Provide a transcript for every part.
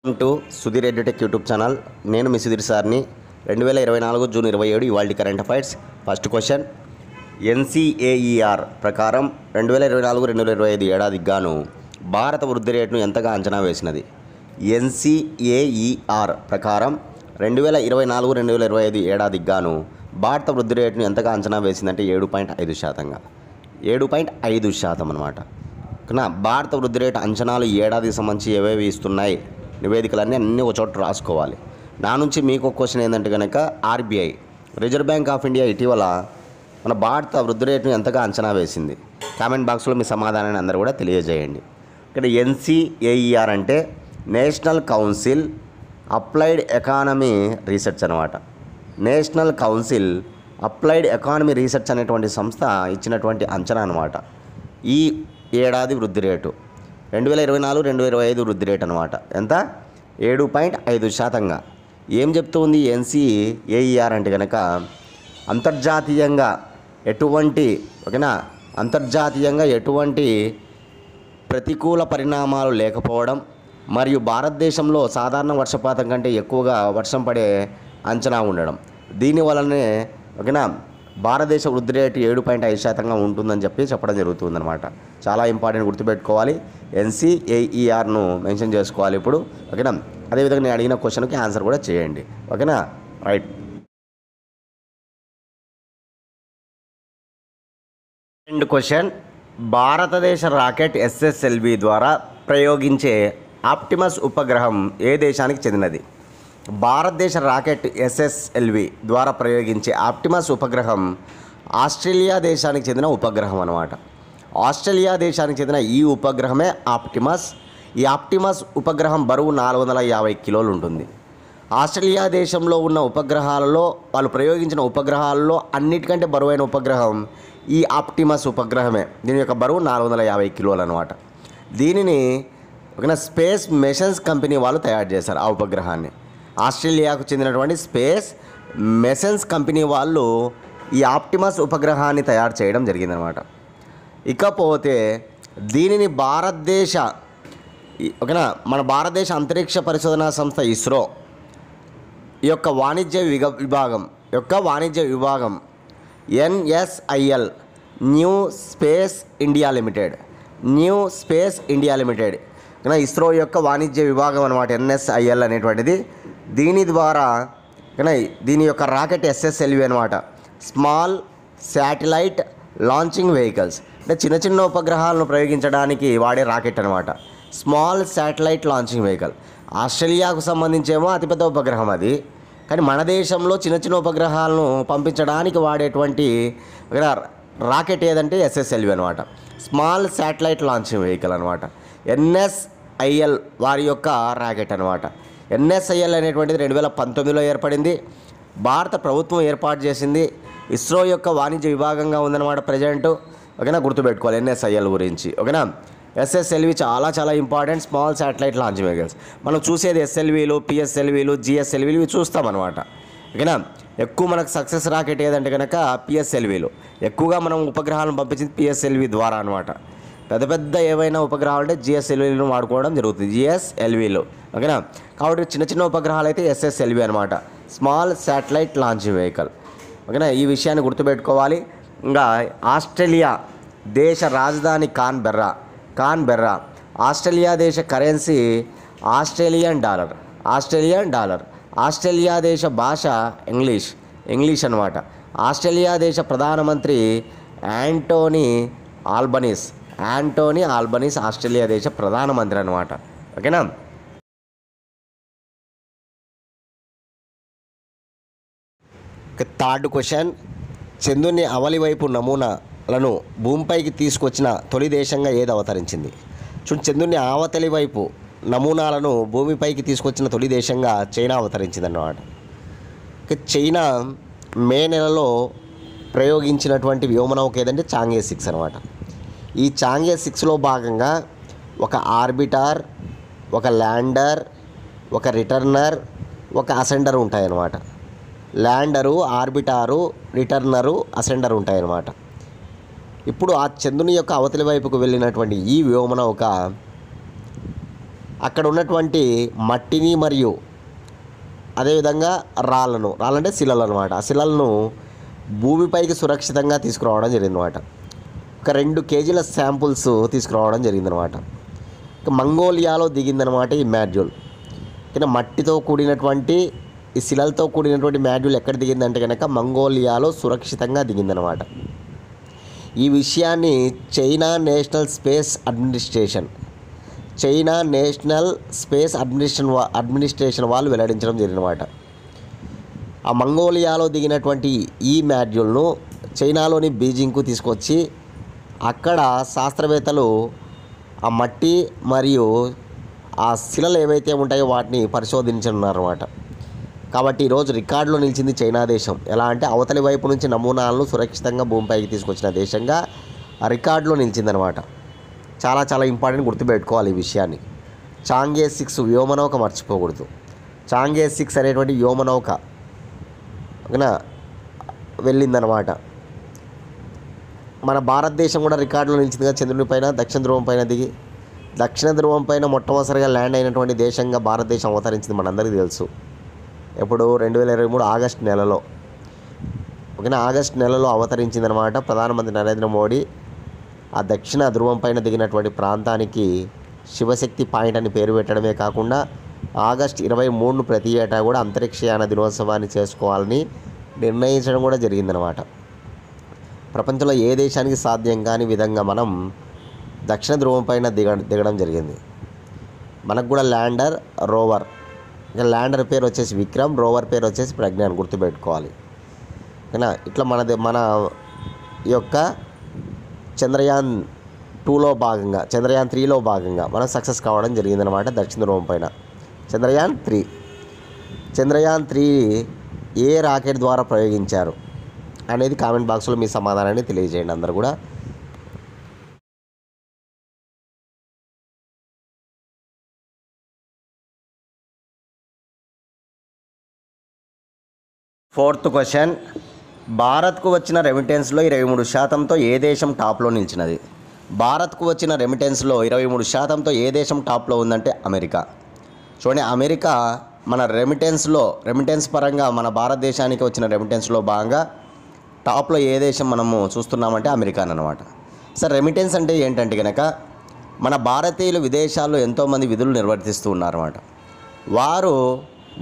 Welcome to Sudheer edutech YouTube channel. నేను మీ సుధీర్ సార్ని. 2024 June 27 ఇవాల్టి current affairs. First question, NCAER ప్రకారం 2024-2025 ఏడాదికి గాను భారత వృద్ధి రేటును ఎంతగా అంచనా వేసినది? NCAER ప్రకారం 2024-2025 ఏడాదికి గాను భారత వృద్ధి రేటును ఎంతగా అంచనా వేసిందంటే 7.5%. 7.5% అనమాట. కానీ భారత వృద్ధి రేటు అంచనాలు ఏడాదికి సంబంధించి ఏవేవి ఇస్తున్నాయి నివేదికలన్నీ అన్నీ ఒక చోట రాసుకోవాలి. నా నుంచి మీకు ఒక క్వశ్చన్ ఏంటంటే కనుక, RBI reserve bank of India ఇటీవల మన భారత వృద్ధి రేటును ఎంతగా అంచనా వేసింది? కామెంట్ బాక్స్లో మీ సమాధానాన్ని అందరూ కూడా తెలియజేయండి. ఇక్కడ NCAER అంటే national council applied economy research అనమాట. National council applied economy research అనేటువంటి సంస్థ ఇచ్చినటువంటి అంచనా అనమాట. ఈ ఏడాది వృద్ధి రేటు 2024-2025 వృద్ధి రేటు అనమాట. ఎంత? 7.5%. ఏం చెప్తుంది NCAER అంటే కనుక, అంతర్జాతీయంగా ఎటువంటి ప్రతికూల పరిణామాలు లేకపోవడం మరియు భారతదేశంలో సాధారణ వర్షపాతం కంటే ఎక్కువగా వర్షం పడే అంచనా ఉండడం, దీనివల్లనే భారతదేశ వృద్ధి రేటు 7.5% ఉంటుందని చెప్పడం జరుగుతుందన్నమాట. చాలా ఇంపార్టెంట్, గుర్తుపెట్టుకోవాలి. NCAERను మెన్షన్ చేసుకోవాలి ఇప్పుడు. ఓకేనా? అదేవిధంగా నేను అడిగిన క్వశ్చన్కి ఆన్సర్ కూడా చేయండి. ఓకేనా? రైట్. సెకండ్ క్వశ్చన్, భారతదేశ రాకెట్ SSLV ద్వారా ప్రయోగించే ఆప్టిమస్ ఉపగ్రహం ఏ దేశానికి చెందినది? భారతదేశ రాకెట్ SSLV ద్వారా ప్రయోగించే ఆప్టిమస్ ఉపగ్రహం ఆస్ట్రేలియా దేశానికి చెందిన ఉపగ్రహం అనమాట. ఆస్ట్రేలియా దేశానికి చెందిన ఈ ఉపగ్రహమే ఆప్టిమస్. ఈ ఆప్టిమస్ ఉపగ్రహం బరువు 450 కిలోలు ఉంటుంది. ఆస్ట్రేలియా దేశంలో ఉన్న ఉపగ్రహాలలో, వాళ్ళు ప్రయోగించిన ఉపగ్రహాలలో అన్నిటికంటే బరువైన ఉపగ్రహం ఈ ఆప్టిమస్ ఉపగ్రహమే. దీని యొక్క బరువు 450 కిలోలు అనమాట. దీనిని స్పేస్ మిషన్స్ కంపెనీ వాళ్ళు తయారు చేశారు. ఆ ఉపగ్రహాన్ని ఆస్ట్రేలియాకు చెందినటువంటి స్పేస్ మిషన్స్ కంపెనీ వాళ్ళు ఈ ఆప్టిమస్ ఉపగ్రహాన్ని తయారు చేయడం జరిగిందనమాట. ఇకపోతే దీనిని మన భారతదేశ అంతరిక్ష పరిశోధనా సంస్థ ఇస్రో యొక్క వాణిజ్య విభాగం NSIL new space India limited ISRO యొక్క వాణిజ్య విభాగం అనమాట NSIL అనేటువంటిది. దీని ద్వారా దీని యొక్క రాకెట్ SSLV అనమాట. స్మాల్ శాటిలైట్ లాంచింగ్ వెహికల్స్, అంటే చిన్న చిన్న ఉపగ్రహాలను ప్రయోగించడానికి వాడే రాకెట్ అనమాట. Small satellite launching vehicle. ఆస్ట్రేలియాకు సంబంధించేమో అతిపెద్ద ఉపగ్రహం అది, కానీ మన దేశంలో చిన్న చిన్న ఉపగ్రహాలను పంపించడానికి వాడేటువంటి రాకెట్ ఏదంటే SSLV అనమాట. స్మాల్ శాటిలైట్ లాంచింగ్ వెహికల్ అనమాట. NSIL వారి యొక్క రాకెట్ అనమాట. NSIL అనేటువంటిది 2019లో ఏర్పడింది. భారత ప్రభుత్వం ఏర్పాటు చేసింది. ఇస్రో యొక్క వాణిజ్య విభాగంగా ఉందన్నమాట ప్రజెంట్. ఓకేనా? గుర్తుపెట్టుకోవాలి NSIL గురించి. ఓకేనా? SSLV చాలా చాలా important. Small satellite launching vehicles మనం చూసేది SLVలు, PSLVలు, GSLVలు ఇవి చూస్తామన్నమాట. ఓకేనా? ఎక్కువ మనకు సక్సెస్ రాకెట్ ఏదంటే కనుక PSLVలు. ఎక్కువగా మనం ఉపగ్రహాలను పంపించింది PSLV ద్వారా అనమాట. పెద్ద పెద్ద ఏవైనా ఉపగ్రహాలు అంటే GSLVలను వాడుకోవడం జరుగుతుంది, GSLVలు. ఓకేనా? కాబట్టి చిన్న చిన్న ఉపగ్రహాలు అయితే SSLV అనమాట, స్మాల్ శాటిలైట్ లాంచింగ్ వెహికల్. ఓకేనా? ఈ విషయాన్ని గుర్తుపెట్టుకోవాలి. ఇంకా ఆస్ట్రేలియా దేశ రాజధాని కాన్బెర్రా. ఆస్ట్రేలియా దేశ కరెన్సీ ఆస్ట్రేలియన్ డాలర్. ఆస్ట్రేలియా దేశ భాష ఇంగ్లీష్ అనమాట. ఆస్ట్రేలియా దేశ ప్రధానమంత్రి యాంటోనీ ఆల్బనీస్ ఆస్ట్రేలియా దేశ ప్రధానమంత్రి అనమాట. ఓకేనా? థర్డ్ క్వశ్చన్, చంద్రుని అవలి వైపు నమూనాలను భూమిపైకి తీసుకొచ్చిన తొలి దేశంగా ఏది అవతరించింది? చంద్రుని ఆవతలి వైపు నమూనాలను భూమిపైకి తీసుకొచ్చిన తొలి దేశంగా చైనా అవతరించింది అన్నమాట. చైనా మే నెలలో ప్రయోగించినటువంటి వ్యోమనౌక ఏదంటే చాంగే 6 అనమాట. ఈ చాంగే 6లో భాగంగా ఒక ఆర్బిటర్, ఒక ల్యాండర్, ఒక రిటర్నర్, ఒక అసెండర్ ఉంటాయన్నమాట. ల్యాండరు, ఆర్బిటారు, రిటర్నరు, అసెండర్ ఉంటాయన్నమాట. ఇప్పుడు ఆ చంద్రుని యొక్క అవతలి వైపుకు వెళ్ళినటువంటి ఈ వ్యోమనౌక అక్కడ ఉన్నటువంటి మట్టిని మరియు అదేవిధంగా రాళ్ళంటే శిలలు అనమాట, ఆ శిలలను భూమిపైకి సురక్షితంగా తీసుకురావడం జరిగిందనమాట. ఒక 2 కేజీల శాంపుల్స్ తీసుకురావడం జరిగిందనమాట. ఇక మంగోలియాలో దిగిందనమాట ఈ మాడ్యూల్. ఇక మట్టితో కూడినటువంటి ఈ శిలలతో కూడినటువంటి మాడ్యూల్ ఎక్కడ దిగిందంటే కనుక మంగోలియాలో సురక్షితంగా దిగిందనమాట. ఈ విషయాన్ని చైనా నేషనల్ స్పేస్ అడ్మినిస్ట్రేషన్ వాళ్ళు వెల్లడించడం జరిగినమాట. ఆ మంగోలియాలో దిగినటువంటి ఈ మాడ్యూల్ను చైనాలోని బీజింగ్కు తీసుకొచ్చి అక్కడ శాస్త్రవేత్తలు ఆ మట్టి మరియు ఆ శిలలు ఏవైతే ఉంటాయో వాటిని పరిశోధించనున్నారన్నమాట. కాబట్టి ఈరోజు రికార్డులో నిలిచింది చైనా దేశం. ఎలా అంటే అవతలి వైపు నుంచి నమూనాలను సురక్షితంగా భూమిపైకి తీసుకొచ్చిన దేశంగా ఆ రికార్డులో నిలిచిందనమాట. చాలా చాలా ఇంపార్టెంట్, గుర్తుపెట్టుకోవాలి ఈ విషయాన్ని. చాంగే 6 వ్యోమనౌక మర్చిపోకూడదు. చాంగే 6 అనేటువంటి వ్యోమనౌక ఓకేనా వెళ్ళిందనమాట. మన భారతదేశం కూడా రికార్డులో నిలిచిందిగా చంద్రుని పైన దక్షిణ ధ్రువం పైన దిగి దక్షిణ ధ్రువం పైన మొట్టమొదటిసారిగా ల్యాండ్ అయినటువంటి దేశంగా భారతదేశం అవతరించింది మనందరికీ తెలుసు. ఎప్పుడు 2023 ఆగస్టు నెలలో ఓకేనా ఆగస్టు నెలలో అవతరించిందనమాట. ప్రధానమంత్రి నరేంద్ర మోడీ ఆ దక్షిణ ధ్రువం పైన దిగినటువంటి ప్రాంతానికి శివశక్తి పాయింట్ అని పేరు పెట్టడమే కాకుండా ఆగస్టు 23ను ప్రతి ఏటా కూడా అంతరిక్షయాన దినోత్సవాన్ని చేసుకోవాలని నిర్ణయించడం కూడా జరిగిందనమాట. ప్రపంచంలో ఏ దేశానికి సాధ్యం కాని విధంగా మనం దక్షిణ ధ్రువం పైన దిగడం జరిగింది. మనకు కూడా ల్యాండర్, రోవర్. ఇంకా ల్యాండర్ పేరు వచ్చేసి విక్రమ్, రోవర్ పేరు వచ్చేసి ప్రజ్ఞాన్, గుర్తుపెట్టుకోవాలి. ఓకేనా ఇట్లా మన ఈ యొక్క చంద్రయాన్ 2లో భాగంగా చంద్రయాన్ 3లో భాగంగా మనం సక్సెస్ కావడం జరిగిందనమాట దక్షిణ ధ్రువం పైన. చంద్రయాన్ 3 ఏ రాకెట్ ద్వారా ప్రయోగించారు అనేది కామెంట్ బాక్స్లో మీ సమాధానాన్ని తెలియజేయండి అందరూ కూడా. ఫోర్త్ క్వశ్చన్, భారత్కు వచ్చిన రెమిటెన్స్లో 23%తో ఏ దేశం టాప్లో నిలిచినది? భారత్కు వచ్చిన రెమిటెన్స్లో 23%తో ఏ దేశం టాప్లో ఉందంటే అమెరికా. చూడండి, అమెరికా మన రెమిటెన్స్ పరంగా మన భారతదేశానికి వచ్చిన రెమిటెన్స్లో భాగంగా టాప్లో ఏ దేశం మనము చూస్తున్నామంటే అమెరికా అన్నమాట. సార్ రెమిటెన్స్ అంటే ఏంటంటే కనుక మన భారతీయులు విదేశాల్లో ఎంతోమంది విధులు నిర్వర్తిస్తూ ఉన్నారన్నమాట.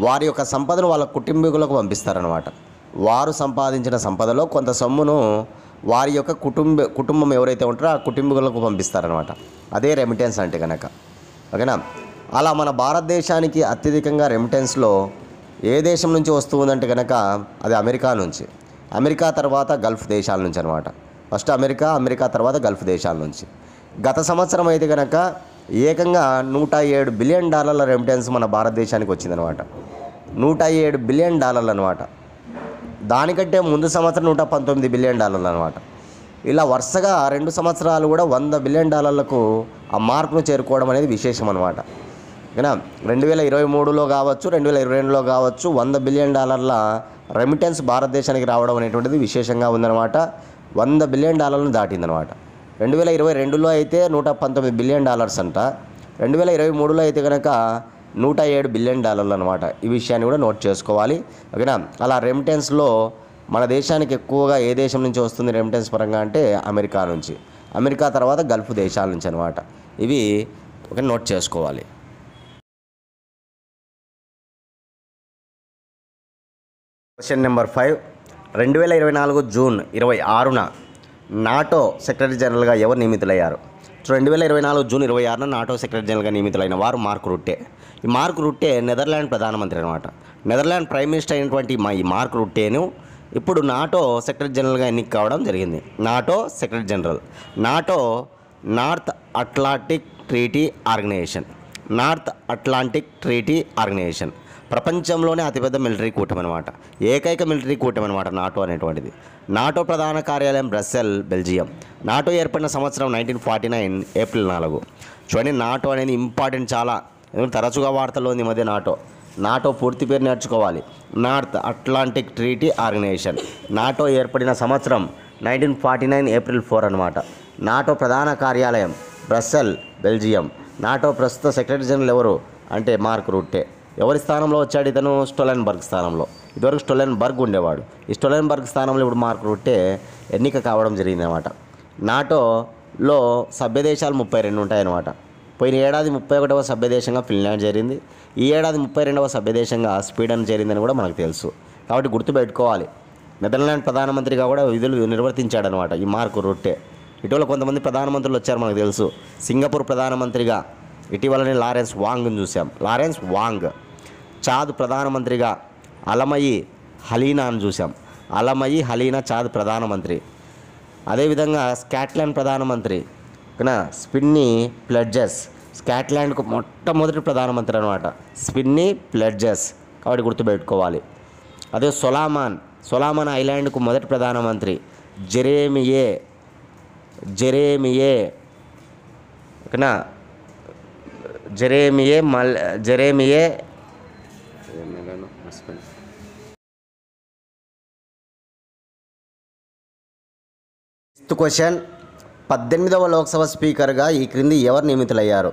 వారి యొక్క సంపదను వాళ్ళ కుటుంబీకులకు పంపిస్తారనమాట. వారు సంపాదించిన సంపదలో కొంత సొమ్మును వారి యొక్క కుటుంబం ఎవరైతే ఉంటారో ఆ కుటుంబీకులకు పంపిస్తారనమాట. అదే రెమిటెన్స్ అంటే కనుక. ఓకేనా, అలా మన భారతదేశానికి అత్యధికంగా రెమిటెన్స్లో ఏ దేశం నుంచి వస్తూ ఉందంటే కనుక అది అమెరికా నుంచి. అమెరికా తర్వాత గల్ఫ్ దేశాల నుంచి అనమాట. ఫస్ట్ అమెరికా తర్వాత గల్ఫ్ దేశాల నుంచి. గత సంవత్సరం అయితే కనుక ఏకంగా $107 బిలియన్ రెమిటెన్స్ మన భారతదేశానికి వచ్చిందనమాట. $107 బిలియన్ అనమాట. దానికంటే ముందు సంవత్సరం $119 బిలియన్ అనమాట. ఇలా వరుసగా 2 సంవత్సరాలు కూడా $100 బిలియన్ ఆ మార్కును చేరుకోవడం అనేది విశేషం అనమాట. ఓకేనా, 2023లో కావచ్చు 2022లో కావచ్చు $100 బిలియన్ రెమిటెన్స్ భారతదేశానికి రావడం అనేటువంటిది విశేషంగా ఉందన్నమాట. $100 బిలియన్ దాటిందనమాట. 2022లో అయితే $119 బిలియన్ అంట. 2023లో అయితే కనుక $107 బిలియన్ అనమాట. ఈ విషయాన్ని కూడా నోట్ చేసుకోవాలి. ఓకేనా, అలా రెమిటెన్స్లో మన దేశానికి ఎక్కువగా ఏ దేశం నుంచి వస్తుంది రెమిటెన్స్ పరంగా అంటే అమెరికా నుంచి. అమెరికా తర్వాత గల్ఫ్ దేశాల నుంచి అనమాట. ఇవి ఒక నోట్ చేసుకోవాలి. క్వశ్చన్ నెంబర్ 5, 2024 జూన్ 26న నాటో సెక్రటరీ జనరల్గా ఎవరు నియమితులయ్యారు? 2024 జూన్ 26న నాటో సెక్రటరీ జనరల్గా నియమితులైన వారు మార్క్ రుట్టే. ఈ మార్క్ రుట్టే నెదర్లాండ్ ప్రధానమంత్రి అనమాట. నెదర్లాండ్ ప్రైమ్ మినిస్టర్ అయినటువంటి ఈ మార్క్ రుట్టేను ఇప్పుడు నాటో సెక్రటరీ జనరల్గా ఎన్నిక కావడం జరిగింది. NATO secretary general. NATO North Atlantic Treaty Organization ప్రపంచంలోనే అతిపెద్ద మిలిటరీ కూటమి అనమాట. ఏకైక మిలిటరీ కూటమి అనమాట నాటో అనేటువంటిది. నాటో ప్రధాన కార్యాలయం బ్రస్సెల్, బెల్జియం. నాటో ఏర్పడిన సంవత్సరం 1949 ఏప్రిల్ 4. చూడండి, నాటో అనేది ఇంపార్టెంట్ చాలా, తరచుగా వార్తల్లో ఉంది ఈ మధ్య నాటో పూర్తి పేరు నేర్చుకోవాలి. North Atlantic Treaty Organization. NATO ఏర్పడిన సంవత్సరం 1949 ఏప్రిల్ 4 అనమాట. నాటో ప్రధాన కార్యాలయం బ్రస్సెల్, బెల్జియం. నాటో ప్రస్తుత సెక్రటరీ జనరల్ ఎవరు అంటే మార్క్ రూటే. ఎవరి స్థానంలో వచ్చాడు ఇతను? స్టోలెన్బర్గ్ స్థానంలో. ఇదివరకు స్టోలెన్బర్గ్ ఉండేవాడు. ఈ స్టోలెన్బర్గ్ స్థానంలో ఇప్పుడు మార్క్ రూటే ఎన్నిక కావడం జరిగిందన్నమాట. నాటోలో సభ్యదేశాలు 32 ఉంటాయన్నమాట. పోయిన ఏడాది 31వ సభ్యదేశంగా ఫిన్లాండ్ చేరింది. ఈ ఏడాది 32వ సభ్యదేశంగా స్వీడన్ చేరిందని కూడా మనకు తెలుసు. కాబట్టి గుర్తుపెట్టుకోవాలి. నెదర్లాండ్ ప్రధానమంత్రిగా కూడా విధులు నిర్వర్తించాడనమాట ఈ మార్క్ రూటే. ఇటీవల కొంతమంది ప్రధానమంత్రులు వచ్చారు మనకు తెలుసు. సింగపూర్ ప్రధానమంత్రిగా ఇటీవలనే లారెన్స్ వాంగ్ను చూసాం. Lawrence Wong. చాద్ ప్రధానమంత్రిగా అలమయి హలీనాను చూసాం. అలమయి హలీనా చాద్ ప్రధానమంత్రి. అదేవిధంగా స్కాట్లాండ్ ప్రధానమంత్రి స్పిన్నీ ప్లెడ్జెస్. స్కాట్లాండ్కు మొట్టమొదటి ప్రధానమంత్రి అనమాట స్పిన్నీ ప్లెడ్జెస్. కాబట్టి గుర్తుపెట్టుకోవాలి. అదే సొలామన్ ఐలాండ్కు మొదటి ప్రధానమంత్రి జెరేమియే ఓకేనా. జెరేమియే క్వశ్చన్. 18వ లోక్సభ స్పీకర్గా ఈ క్రింది ఎవరు నియమితులయ్యారు?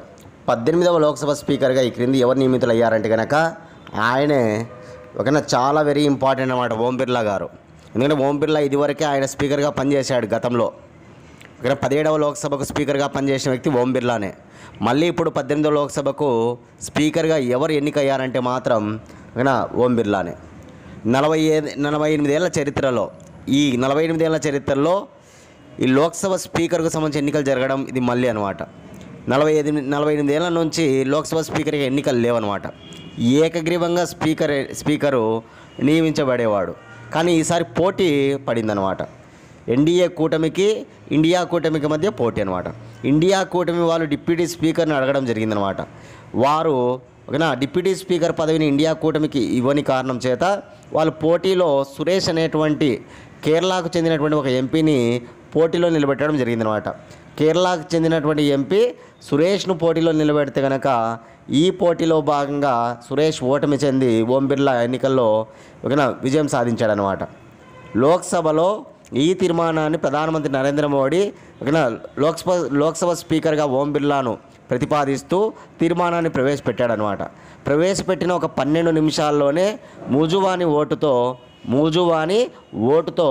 18వ లోక్సభ స్పీకర్గా ఈ క్రింది ఎవరు నియమితులయ్యారంటే కనుక ఆయనే ఓకేనా. చాలా వెరీ ఇంపార్టెంట్ అన్నమాట ఓం బిర్లా గారు. ఎందుకంటే ఓం బిర్లా ఇదివరకే ఆయన స్పీకర్గా పనిచేశాడు గతంలో. ఓకేనా. 17వ లోక్సభకు స్పీకర్గా పనిచేసిన వ్యక్తి ఓం బిర్లానే. మళ్ళీ ఇప్పుడు 18వ లోక్సభకు స్పీకర్గా ఎవరు ఎన్నికయ్యారంటే మాత్రం ఓకేనా ఓం బిర్లానే. 48 ఏళ్ల చరిత్రలో ఈ 48 ఏళ్ల చరిత్రలో ఈ లోక్సభ స్పీకర్కు సంబంధించి ఎన్నికలు జరగడం ఇది మళ్ళీ అనమాట. 48 ఏళ్ల నుంచి లోక్సభ స్పీకర్గా ఎన్నికలు లేవన్నమాట. ఏకగ్రీవంగా స్పీకరు నియమించబడేవాడు. కానీ ఈసారి పోటీ పడిందనమాట. ఎన్డీఏ కూటమికి ఇండియా కూటమికి మధ్య పోటీ అనమాట. ఇండియా కూటమి వాళ్ళు డిప్యూటీ స్పీకర్ని అడగడం జరిగిందనమాట. వారు ఓకేనా డిప్యూటీ స్పీకర్ పదవిని ఇండియా కూటమికి ఇవ్వని కారణం చేత వాళ్ళు పోటీలో సురేష్ అనేటువంటి కేరళకు చెందినటువంటి ఒక ఎంపీని పోటీలో నిలబెట్టడం జరిగిందనమాట. కేరళకు చెందినటువంటి ఎంపీ సురేష్ను పోటీలో నిలబెడితే కనుక ఈ పోటీలో భాగంగా సురేష్ ఓటమి చెంది ఓం బిర్లా ఎన్నికల్లో ఓకేనా విజయం సాధించాడనమాట. లోక్సభలో ఈ తీర్మానాన్ని ప్రధానమంత్రి నరేంద్ర మోడీ ఓకేనా లోక్సభ స్పీకర్గా ఓం బిర్లాను ప్రతిపాదిస్తూ తీర్మానాన్ని ప్రవేశపెట్టాడనమాట. ప్రవేశపెట్టిన ఒక 12 నిమిషాల్లోనే మూజువాని ఓటుతో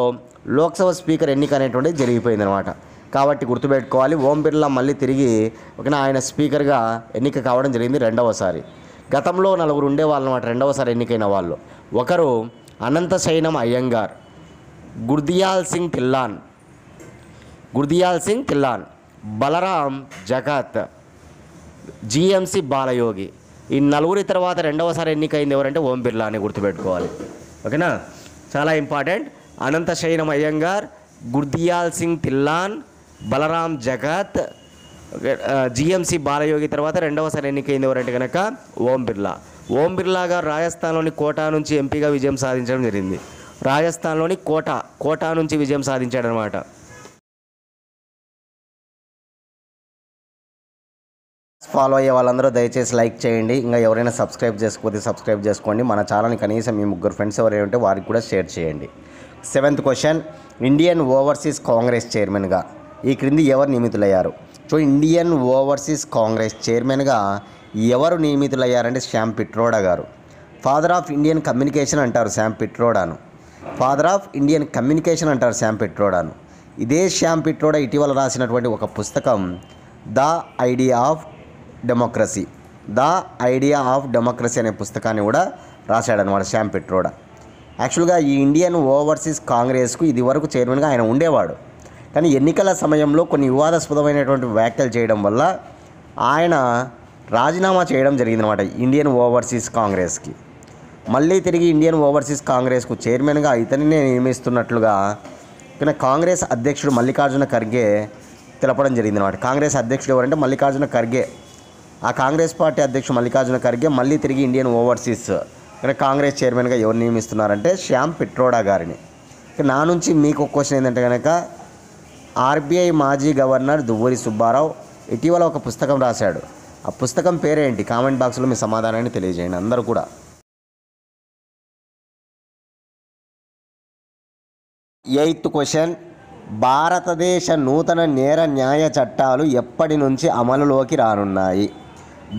లోక్సభ స్పీకర్ ఎన్నిక అనేటువంటిది జరిగిపోయిందనమాట. కాబట్టి గుర్తుపెట్టుకోవాలి. ఓం బిర్లా మళ్ళీ తిరిగి ఓకేనా ఆయన స్పీకర్గా ఎన్నిక కావడం జరిగింది రెండవసారి. గతంలో 4 ఉండేవాళ్ళు అనమాట రెండవసారి ఎన్నికైన వాళ్ళు. ఒకరు అనంత శయనం అయ్యంగార్, గుర్దియాల్ సింగ్ తిల్లాన్, బలరాం జగత్, జిఎంసి బాలయోగి. ఈ 4 తర్వాత రెండవసారి ఎన్నికైంది ఎవరంటే ఓం బిర్లా అని గుర్తుపెట్టుకోవాలి. ఓకేనా చాలా ఇంపార్టెంట్. అనంత శయనం అయ్యంగార్, గుర్దియాల్ సింగ్ తిల్లాన్, బలరాం జగత్, జిఎంసి బాలయోగి తర్వాత రెండవసారి ఎన్నికైంది ఎవరంటే కనుక ఓం బిర్లా. ఓం బిర్లా గారు రాజస్థాన్లోని కోటా నుంచి ఎంపీగా విజయం సాధించడం జరిగింది. రాజస్థాన్లోని కోటా నుంచి విజయం సాధించాడనమాట. ఫాలో అయ్యే వాళ్ళందరూ దయచేసి లైక్ చేయండి. ఇంకా ఎవరైనా సబ్స్క్రైబ్ చేసుకోకపోతే సబ్స్క్రైబ్ చేసుకోండి. మన ఛానల్ని కనీసం మీ 3 ఫ్రెండ్స్ ఎవరైనా ఉంటే వారికి కూడా షేర్ చేయండి. 7th question. Indian overseas Congress చైర్మన్గా ఈ క్రింది ఎవరు నియమితులయ్యారు? సో ఇండియన్ ఓవర్సీస్ కాంగ్రెస్ చైర్మన్గా ఎవరు నియమితులయ్యారంటే శ్యామ్ పిట్రోడా గారు. ఫాదర్ ఆఫ్ ఇండియన్ కమ్యూనికేషన్ అంటారు శ్యామ్ పిట్రోడాను. ఇదే శ్యామ్ పిట్రోడా ఇటీవల రాసినటువంటి ఒక పుస్తకం ద ఐడియా ఆఫ్ డెమోక్రసీ అనే పుస్తకాన్ని కూడా రాశాడనమాట శ్యామ్ పిట్రోడా. యాక్చువల్గా ఈ ఇండియన్ ఓవర్సీస్ కాంగ్రెస్కు ఇది వరకు చైర్మన్గా ఆయన ఉండేవాడు. కానీ ఎన్నికల సమయంలో కొన్ని వివాదాస్పదమైనటువంటి వ్యాఖ్యలు చేయడం వల్ల ఆయన రాజీనామా చేయడం జరిగిందనమాట ఇండియన్ ఓవర్సీస్ కాంగ్రెస్కి. మళ్ళీ తిరిగి ఇండియన్ ఓవర్సీస్ కాంగ్రెస్కు చైర్మన్గా ఇతనినే నియమిస్తున్నట్లుగా కాంగ్రెస్ అధ్యక్షుడు మల్లికార్జున ఖర్గే తెలపడం జరిగిందనమాట. కాంగ్రెస్ అధ్యక్షుడు ఎవరంటే మల్లికార్జున ఖర్గే. ఆ కాంగ్రెస్ పార్టీ అధ్యక్షుడు మల్లికార్జున ఖర్గే మళ్ళీ తిరిగి ఇండియన్ ఓవర్సీస్ కాంగ్రెస్ చైర్మన్గా ఎవరు నియమిస్తున్నారంటే శ్యామ్ పిట్రోడా గారిని. నా నుంచి మీకు ఒక క్వశ్చన్ ఏంటంటే కనుక ఆర్బీఐ మాజీ గవర్నర్ దువ్వూరి సుబ్బారావు ఇటీవల ఒక పుస్తకం రాశాడు. ఆ పుస్తకం పేరేంటి? కామెంట్ బాక్స్లో మీ సమాధానాన్ని తెలియజేయండి అందరూ కూడా. 8th question. భారతదేశ నూతన నేర న్యాయ చట్టాలు ఎప్పటి నుంచి అమలులోకి రానున్నాయి?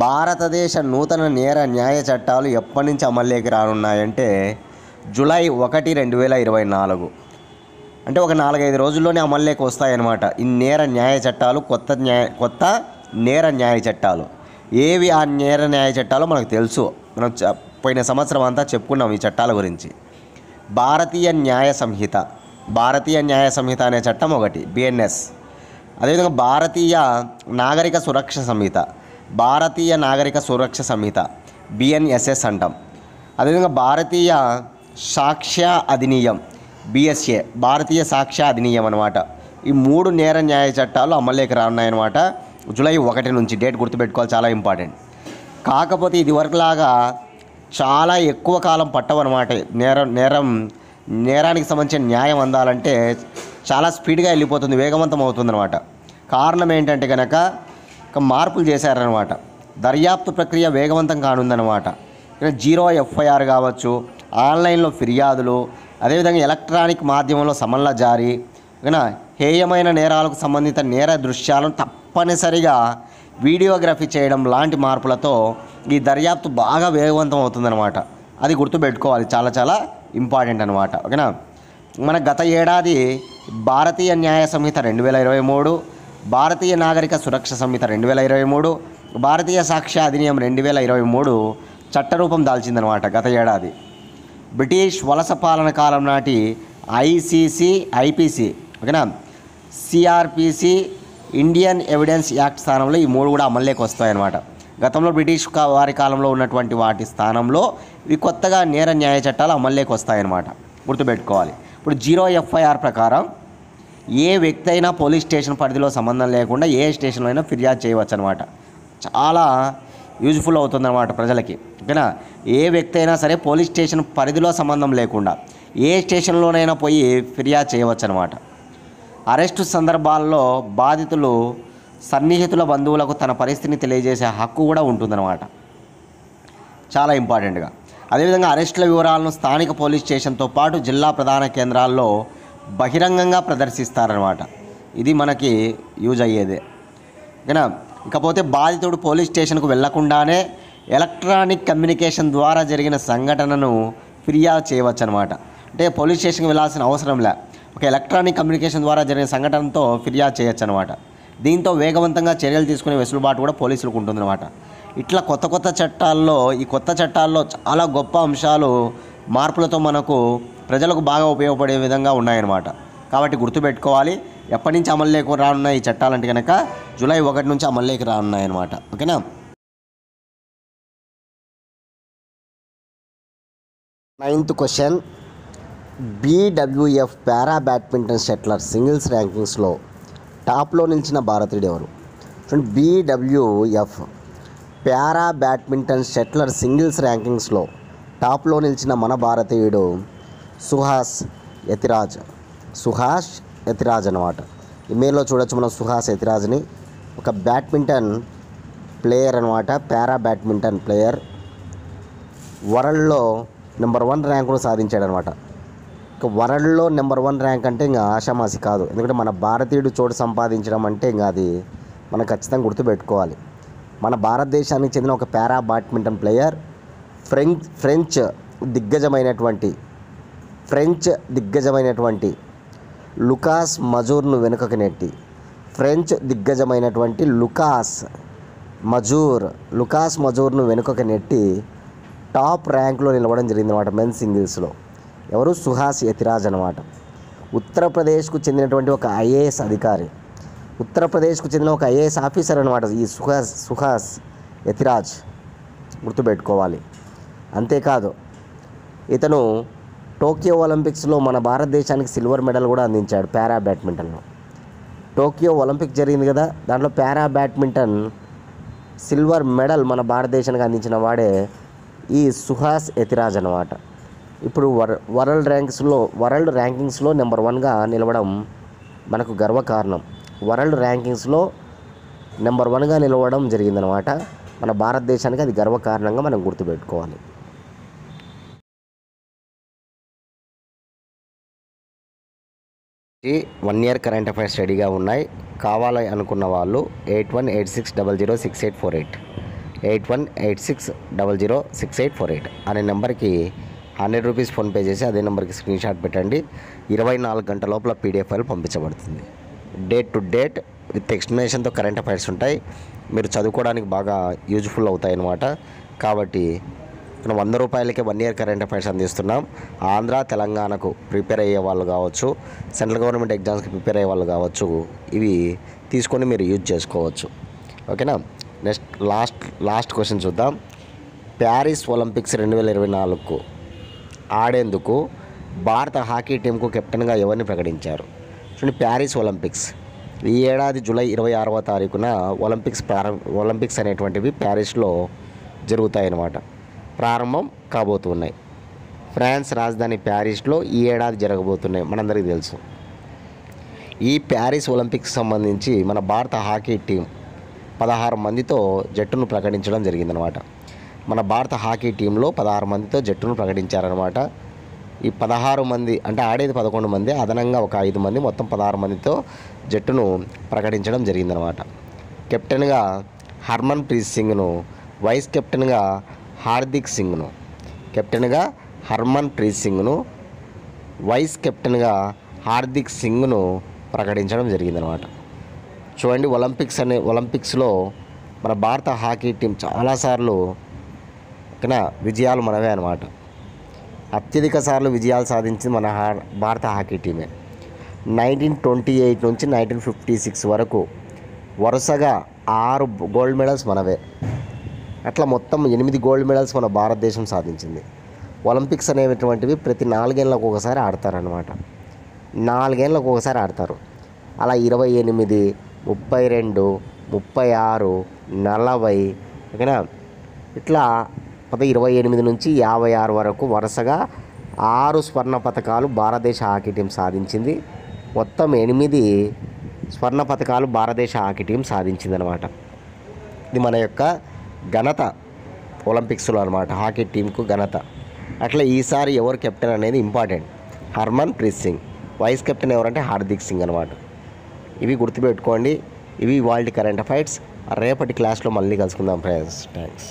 భారతదేశ నూతన నేర న్యాయ చట్టాలు ఎప్పటి నుంచి అమల్లోకి రానున్నాయంటే జూలై 1, 2024 అంటే ఒక 4-5 రోజుల్లోనే అమల్లోకి వస్తాయన్నమాట. ఈ నేర న్యాయ చట్టాలు కొత్త నేర న్యాయ చట్టాలు. ఏవి ఆ నేర న్యాయ చట్టాలు మనకు తెలుసు. మనం పోయిన సంవత్సరం అంతా చెప్పుకున్నాం ఈ చట్టాల గురించి. భారతీయ న్యాయ సంహిత అనే చట్టం ఒకటి, BNS. అదేవిధంగా భారతీయ నాగరిక సురక్ష సంహిత BNSS అంటాం. అదేవిధంగా భారతీయ సాక్ష్య అధినియం BSA, భారతీయ సాక్ష్య అధినియం అనమాట. ఈ 3 నేర న్యాయ చట్టాలు అమల్లోకి రానున్నాయన్నమాట. జూలై 1 నుంచి డేట్ గుర్తుపెట్టుకోవాలి, చాలా ఇంపార్టెంట్. కాకపోతే ఇది వరకులాగా చాలా ఎక్కువ కాలం పట్టవన్నమాట. నేరానికి సంబంధించిన న్యాయం అందాలంటే చాలా స్పీడ్గా వెళ్ళిపోతుంది, వేగవంతం అవుతుందన్నమాట. కారణం ఏంటంటే కనుక మార్పులు చేశారనమాట. దర్యాప్తు ప్రక్రియ వేగవంతం కానుందన్నమాట. 0 FIR కావచ్చు, ఆన్లైన్లో ఫిర్యాదులు, అదేవిధంగా ఎలక్ట్రానిక్ మాధ్యమంలో సమన్ల జారీ, హేయమైన నేరాలకు సంబంధిత నేర దృశ్యాలను తప్పనిసరిగా వీడియోగ్రఫీ చేయడం లాంటి మార్పులతో ఈ దర్యాప్తు బాగా వేగవంతం అవుతుందన్నమాట. అది గుర్తుపెట్టుకోవాలి, చాలా చాలా ఇంపార్టెంట్ అనమాట. ఓకేనా. మన గత ఏడాది భారతీయ న్యాయ సంహిత 2023, భారతీయ నాగరిక సురక్ష సంహిత 2023, భారతీయ సాక్ష్య అధినియం 2023 చట్టరూపం దాల్చిందనమాట గత ఏడాది. బ్రిటిష్ వలస పాలన కాలం నాటి IPC, ఓకేనా, CRPC, ఇండియన్ ఎవిడెన్స్ యాక్ట్ స్థానంలో ఈ 3 కూడా అమల్లోకి వస్తాయన్నమాట. గతంలో బ్రిటిష్ వారి కాలంలో ఉన్నటువంటి వాటి స్థానంలో ఇవి కొత్తగా నేర న్యాయ చట్టాలు అమల్లోకి వస్తాయన్నమాట, గుర్తుపెట్టుకోవాలి. ఇప్పుడు 0 FIR ప్రకారం ఏ వ్యక్తి అయినా పోలీస్ స్టేషన్ పరిధిలో సంబంధం లేకుండా ఏ స్టేషన్లో అయినా ఫిర్యాదు చేయవచ్చు అనమాట. చాలా యూజ్ఫుల్ అవుతుందన్నమాట ప్రజలకి. ఓకేనా. ఏ వ్యక్తి అయినా సరే పోలీస్ స్టేషన్ పరిధిలో సంబంధం లేకుండా ఏ స్టేషన్లోనైనా పోయి ఫిర్యాదు చేయవచ్చు అనమాట. అరెస్టు సందర్భాల్లో బాధితులు సన్నిహితుల బంధువులకు తన పరిస్థితిని తెలియజేసే హక్కు కూడా ఉంటుందన్నమాట, చాలా ఇంపార్టెంట్గా. అదేవిధంగా అరెస్టుల వివరాలను స్థానిక పోలీస్ స్టేషన్తో పాటు జిల్లా ప్రధాన కేంద్రాల్లో బహిరంగంగా ప్రదర్శిస్తారనమాట. ఇది మనకి యూజ్ అయ్యేదే. ఓకేనా. ఇకపోతే బాధితుడు పోలీస్ స్టేషన్కు వెళ్లకుండానే ఎలక్ట్రానిక్ కమ్యూనికేషన్ ద్వారా జరిగిన సంఘటనను ఫిర్యాదు చేయవచ్చు అనమాట. అంటే పోలీస్ స్టేషన్కి వెళ్ళాల్సిన అవసరం లే, ఒక ఎలక్ట్రానిక్ కమ్యూనికేషన్ ద్వారా జరిగిన సంఘటనతో ఫిర్యాదు చేయొచ్చు అనమాట. దీంతో వేగవంతంగా చర్యలు తీసుకునే వెసులుబాటు కూడా పోలీసులకు ఉంటుందన్నమాట. ఇట్లా కొత్త చట్టాల్లో ఈ కొత్త చట్టాల్లో చాలా గొప్ప అంశాలు మార్పులతో మనకు ప్రజలకు బాగా ఉపయోగపడే విధంగా ఉన్నాయన్నమాట. కాబట్టి గుర్తుపెట్టుకోవాలి, ఎప్పటి నుంచి అమల్లోకి రానున్నాయి ఈ చట్టాలంటే కనుక జూలై 1 నుంచి అమల్లోకి రానున్నాయన్నమాట. ఓకేనా. 9th question, BWF para badminton shuttler singles ర్యాంకింగ్స్లో టాప్లో నిలిచిన భారతీయుడు ఎవరు? చూడండి, BWF para badminton shuttler singles ర్యాంకింగ్స్లో టాప్లో నిలిచిన మన భారతీయుడు సుహాస్ యతిరాజ్ అన్నమాట. ఇమెయిల్లో చూడొచ్చు మనం సుహాస్ యతిరాజ్ని. ఒక బ్యాడ్మింటన్ ప్లేయర్ అనమాట, పారా బ్యాడ్మింటన్ ప్లేయర్. వరల్డ్లో నెంబర్ 1 ర్యాంకును సాధించాడనమాట. ఇక వరల్డ్లో నెంబర్ 1 ర్యాంక్ అంటే ఇంకా ఆషామాసి కాదు. ఎందుకంటే మన భారతీయుడు చోటు సంపాదించడం అంటే ఇంకా అది మనం ఖచ్చితంగా గుర్తుపెట్టుకోవాలి. మన భారతదేశానికి చెందిన ఒక పారా బ్యాడ్మింటన్ ప్లేయర్ ఫ్రెంచ్ దిగ్గజమైనటువంటి లుకాస్ మజూర్ను వెనుకకు నెట్టి లుకాస్ మజూర్ను వెనుకకు నెట్టి టాప్ ర్యాంక్లో నిలవడం జరిగిందన్నమాట మెన్ సింగిల్స్లో. ఎవరు? సుహాస్ యతిరాజ్ అనమాట. ఉత్తరప్రదేశ్కు చెందినటువంటి ఒక ఐఏఎస్ అధికారి, ఉత్తరప్రదేశ్కు చెందిన ఒక ఐఏఎస్ ఆఫీసర్ అనమాట ఈ సుహాస్ యతిరాజ్, గుర్తుపెట్టుకోవాలి. అంతేకాదు ఇతను టోక్యో ఒలింపిక్స్లో మన భారతదేశానికి సిల్వర్ మెడల్ కూడా అందించాడు పారా బ్యాడ్మింటన్లో. టోక్యో ఒలింపిక్ జరిగింది కదా, దాంట్లో పారా బ్యాడ్మింటన్ సిల్వర్ మెడల్ మన భారతదేశానికి అందించిన వాడే ఈ సుహాస్ యతిరాజ్ అనమాట. ఇప్పుడు వరల్డ్ ర్యాంకింగ్స్లో నెంబర్ 1గా నిలవడం మనకు గర్వకారణం. వరల్డ్ ర్యాంకింగ్స్లో నెంబర్ 1గా నిలవడం జరిగిందనమాట. మన భారతదేశానికి అది గర్వకారణంగా మనం గుర్తుపెట్టుకోవాలి. ఈ 1 ఇయర్ కరెంట్ అఫైర్స్ రెడీగా ఉన్నాయి. కావాలి అనుకున్న వాళ్ళు 8186006848 8186006848 అనే నెంబర్కి 100 రూపీస్ ఫోన్పే చేసి అదే నెంబర్కి స్క్రీన్ షాట్ పెట్టండి. 24 గంటల లోపల పీడిఎఫ్ ఫైల్ పంపించబడుతుంది. డేట్ టు డేట్ విత్ ఎక్స్ప్లెనేషన్తో కరెంట్ అఫైర్స్ ఉంటాయి. మీరు చదువుకోవడానికి బాగా యూజ్ఫుల్ అవుతాయి అన్నమాట. కాబట్టి మనం 100 రూపాయలకే 1 ఇయర్ కరెంట్ అఫైర్స్ అందిస్తున్నాం. ఆంధ్ర తెలంగాణకు ప్రిపేర్ అయ్యే వాళ్ళు కావచ్చు, సెంట్రల్ గవర్నమెంట్ ఎగ్జామ్స్కి ప్రిపేర్ అయ్యే వాళ్ళు కావచ్చు, ఇవి తీసుకొని మీరు యూజ్ చేసుకోవచ్చు. ఓకేనా. నెక్స్ట్ లాస్ట్ క్వశ్చన్ చూద్దాం. ప్యారిస్ ఒలింపిక్స్ 2024కు ఆడేందుకు భారత హాకీ టీంకు కెప్టెన్గా ఎవరిని ప్రకటించారు? చూడండి, ప్యారిస్ ఒలింపిక్స్ ఈ ఏడాది జూలై 26వ తారీఖున ఒలింపిక్స్ అనేటువంటివి ప్యారిస్లో జరుగుతాయన్నమాట. ప్రారంభం కాబోతున్నాయి. ఫ్రాన్స్ రాజధాని ప్యారిస్లో ఈ ఏడాది జరగబోతున్నాయి, మనందరికీ తెలుసు. ఈ ప్యారిస్ ఒలింపిక్స్ సంబంధించి మన భారత హాకీ టీం 16 మందితో జట్టును ప్రకటించడం జరిగిందనమాట. మన భారత హాకీ టీంలో 16 మందితో జట్టును ప్రకటించారనమాట. ఈ 16 మంది అంటే ఆడేది 11 మంది, అదనంగా ఒక 5 మంది, మొత్తం 16 మందితో జట్టును ప్రకటించడం జరిగిందనమాట. కెప్టెన్గా హర్మన్ ప్రీత్ సింగ్ను, వైస్ కెప్టెన్గా హార్దిక్ సింగ్ను, కెప్టెన్గా హర్మన్ ప్రీత్ సింగ్ను, వైస్ కెప్టెన్గా హార్దిక్ సింగ్ను ప్రకటించడం జరిగిందనమాట. చూడండి, ఒలింపిక్స్లో మన భారత హాకీ టీం చాలాసార్లు విజయాలు మనవే అనమాట. అత్యధిక సార్లు విజయాలు సాధించింది మన భారత హాకీ టీమే. 1928 నుంచి 1956 వరకు వరుసగా 6 గోల్డ్ మెడల్స్ మనవే. అట్లా మొత్తం 8 గోల్డ్ మెడల్స్ మన భారతదేశం సాధించింది. ఒలింపిక్స్ అనేటువంటివి ప్రతి 4 ఏళ్ళకు ఒకసారి ఆడతారనమాట. 4 ఏళ్ళకు ఒకసారి ఆడతారు. అలా 28, 32, 36, 40, ఓకేనా, ఇట్లా 28 నుంచి 56 వరకు వరుసగా 6 స్వర్ణ పతకాలు భారతదేశ హాకీ టీం సాధించింది. మొత్తం 8 స్వర్ణ పతకాలు భారతదేశ హాకీ టీం సాధించిందనమాట. ఇది మన యొక్క ఘనత ఒలింపిక్స్లో అనమాట, హాకీ టీంకు ఘనత. అట్లా ఈసారి ఎవరు కెప్టెన్ అనేది important. Harmanpreet Singh. Vice captain ఎవరంటే హార్దిక్ సింగ్ అనమాట. ఇవి గుర్తుపెట్టుకోండి. ఇవి ఇవాల్టి కరెంట్ అఫైర్స్. రేపటి క్లాస్లో మళ్ళీ కలుసుకుందాం ఫ్రెండ్స్. థ్యాంక్స్.